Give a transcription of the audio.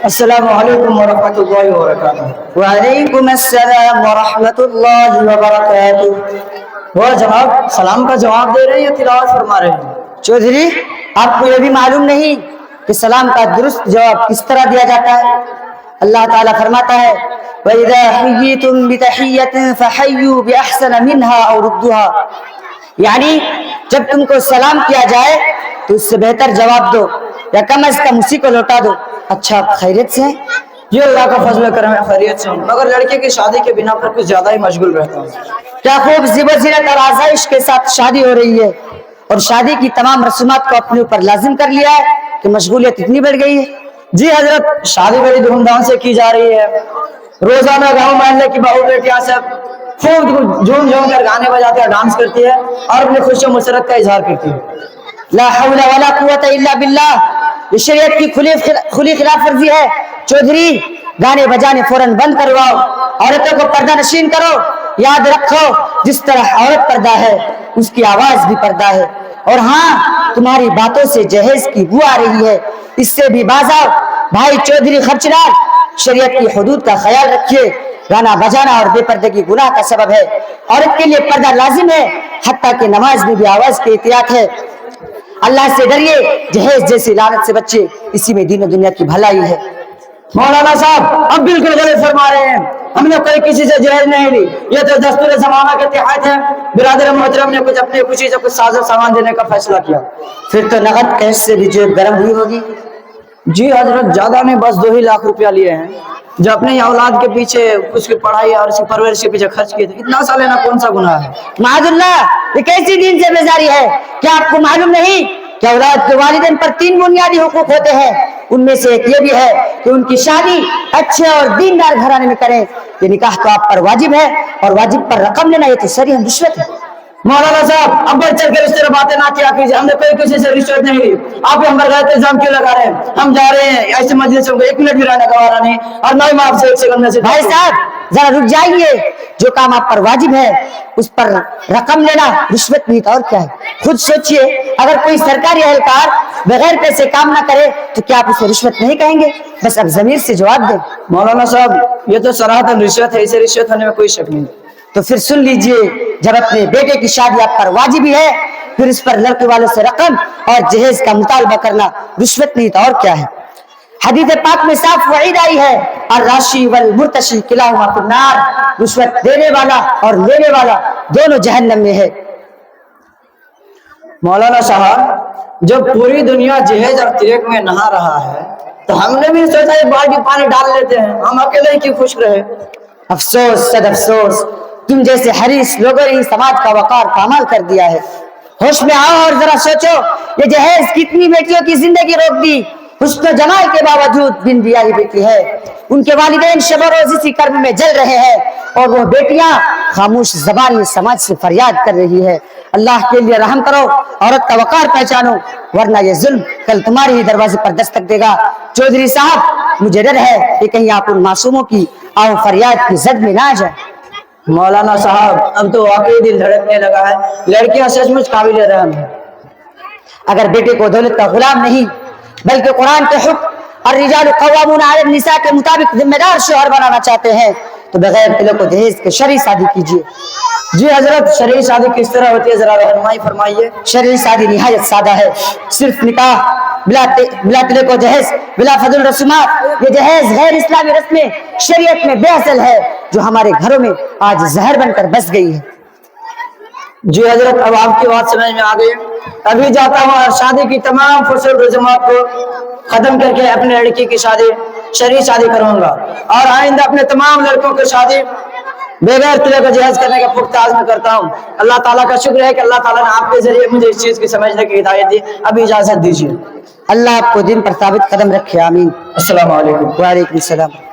السلام علیکم ورحمۃ اللہ وبرکاتہ۔ وعلیکم السلام ورحمۃ اللہ وبرکاتہ۔ وہ جناب سلام کا جواب دے رہے ہیں یا تلاوت فرما رہے ہیں؟ چودھری آپ کو یہ بھی معلوم نہیں کہ سلام کا درست جواب کس طرح دیا جاتا ہے؟ اللہ تعالیٰ فرماتا ہے وَإِذَا حُيِّيتُم بِتَحِيَّةٍ فَحَيُّوا بِأَحْسَنَ مِنْهَا أَوْ رُدُّوهَا، یعنی جب تم کو سلام کیا جائے تو اس سے بہتر جواب دو یا کم از کم اسی کو لوٹا دو۔ اچھا آپ خیریت سے ہیں؟ یہ اللہ کا فضل و کرم ہے، خیریت سے ہوں، مگر لڑکے کی شادی کے بنا پر کچھ زیادہ ہی مشغول رہتا ہوں۔ کیا خوب زیب و زینت اور آسائش کے ساتھ شادی ہو رہی ہے اور شادی کی تمام رسومات کو اپنے اوپر لازم کر لیا ہے کہ مشغولیت اتنی بڑھ گئی ہے؟ جی حضرت، شادی بڑی دھوم دھام سے کی جا رہی ہے۔ روزانہ گاؤں محلے کی بہو بیٹیاں سب خوب جھوم جھوم کر گانے بجاتے ہیں، ڈانس کرتی ہے اور اپنی خوشی و مسرت کا اظہار کرتی ہے۔ لا حول ولا قوت الا باللہ، یہ شریعت کی کھلی خلاف ورزی ہے۔ چودھری گانے بجانے فوراً بند کرواؤ، عورتوں کو پردہ نشین کرو۔ یاد رکھو جس طرح عورت پردہ ہے اس کی آواز بھی پردہ ہے۔ اور ہاں، تمہاری باتوں سے جہیز کی بو آ رہی ہے، اس سے بھی باز آؤ۔ بھائی چودھری خرچلال، شریعت کی حدود کا خیال رکھیے۔ گانا بجانا اور بے پردگی گناہ کا سبب ہے۔ عورت کے لیے پردہ لازم ہے، حتیٰ کہ نماز میں بھی آواز کی احتیاط ہے۔ اللہ سے ڈریے، جہیز جیسی لعنت سے بچے، اسی میں دین و دنیا کی بھلائی ہے۔ مولانا صاحب اب بالکل غلط فرما رہے ہیں، ہم نے کوئی کسی سے جہیز نہیں لی، یہ تو دستور زمانہ کے تحت ہے۔ برادر محترم نے کچھ اپنی خوشی سے کچھ ساز و سامان دینے کا فیصلہ کیا۔ پھر تو نقد کیش سے بھی جیب گرم ہوئی ہوگی۔ جی حضرت، زیادہ نہیں، بس 2 ہی لاکھ روپیہ لیے ہیں، جو اپنے اولاد کے پیچھے اس کی پڑھائی اور اس کی پرورش کے پیچھے خرچ کیے تھے۔ اتنا سا لینا کون سا گناہ ہے؟ معاذ اللہ، یہ کیسی دین سے بیزاری ہے؟ کیا آپ کو معلوم نہیں کہ اولاد کے والدین پر 3 بنیادی حقوق ہوتے ہیں؟ ان میں سے ایک یہ بھی ہے کہ ان کی شادی اچھے اور دیندار گھرانے میں کریں۔ یہ نکاح تو آپ پر واجب ہے، اور واجب پر رقم لینا یہ تو صریح رشوت ہے۔ مولانا صاحب اب بڑھ چڑھ کر اس طرح باتیں نہ کیا کیجیے، ہم نے کوئی کسی سے رشوت نہیں لی۔ آپ ہم پر غلط الزام کیوں لگا رہے ہیں؟ ہم جا رہے ہیں ایسے مجلس سے 1 منٹ بھی رہنے کا وعدہ نہیں، اور نہ ہی میں آپ سے 1 سیکنڈ میں سے۔ بھائی صاحب ذرا رک جائیے، جو کام آپ پر واجب ہے اس پر رقم لینا رشوت نہیں تو اور کیا ہے؟ خود سوچئے، اگر کوئی سرکاری اہلکار بغیر پیسے کام نہ کرے تو کیا آپ اسے رشوت نہیں کہیں گے؟ بس اب ضمیر سے جواب دیں۔ مولانا صاحب یہ تو صراحتاً رشوت ہے، اسے رشوت ہونے میں کوئی شک نہیں۔ تو پھر سن لیجئے، جب اپنے بیٹے کی شادی آپ پر واجب ہی ہے، پھر اس پر لڑکے والوں سے رقم اور جہیز کا مطالبہ کرنا رشوت نہیں تو اور کیا ہے؟ حدیث پاک میں صاف وعید آئی ہے، الراشی والمرتشی کلاہما فی النار، رشوت دینے والا اور لینے والا دونوں جہنم میں ہے۔ مولانا صاحب جب پوری دنیا جہیز اور تریک میں نہا رہا ہے تو ہم نے بھی سوچا ایک بالٹی پانی ڈال لیتے ہیں، ہم اکیلے ہی کیوں خوش رہے؟ افسوس صد افسوس، تم جیسے حریص لوگوں نے سماج کا وقار پامال کر دیا ہے۔ ہوش میں آؤ اور ذرا سوچو، یہ جہیز کتنی بیٹیوں کی زندگی روک دی۔ حسن و جمال کے باوجود بن بیاہی بیٹی ہے، ان کے والدین شب و روز اسی کرب میں جل رہے ہیں، اور وہ بیٹیاں خاموش زبان میں سماج سے فریاد کر رہی ہے۔ اللہ کے لیے رحم کرو، عورت کا وقار پہچانو، ورنہ یہ ظلم کل تمہارے ہی دروازے پر دستک دے گا۔ چودھری صاحب مجھے ڈر ہے کہ کہیں آپ ان معصوموں کی آہ فریاد کی زد میں نہ آ جائیں۔ مولانا صاحب اب تو واقعی دل دھڑکنے لگا ہے، لڑکیاں سچ مچ قابل رحم ہیں۔ اگر بیٹے کو دولت کا غلام نہیں بلکہ قرآن کے حکم اور الرجال قوامون علی النساء کے مطابق ذمہ دار شوہر بنانا چاہتے ہیں تو بغیر تلک و دہیز کے شرعی شادی کیجیے۔ جی حضرت، شرعی شادی کس طرح ہوتی ہے ذرا رہنمائی فرمائیے۔ شرعی شادی نہایت سادہ ہے، صرف نکاح بلا تلک و جہیز بلا فضل رسومات۔ یہ جہیز غیر اسلامی رسمیں شریعت میں بے اصل ہے، جو ہمارے گھروں میں آج زہر بن کر بس گئی ہے۔ جی حضرت اب آپ کی بات سمجھ میں آ گئی، ابھی جاتا ہوں اور شادی کی تمام فضول رسومات کو ختم کر کے اپنے لڑکی کی شادی شرعی شادی کروں گا، اور آئندہ اپنے تمام لڑکوں کی شادی بغیر تلک و جہیز کرنے کا پختہ عزم کرتا ہوں۔ اللہ تعالیٰ کا شکر ہے کہ اللہ تعالیٰ نے آپ کے ذریعے مجھے اس چیز کی سمجھنے کی ہدایت دی۔ ابھی اجازت دیجیے۔ اللہ آپ کو دین پر ثابت قدم رکھے، آمین۔ السلام علیکم۔ وعلیکم السلام۔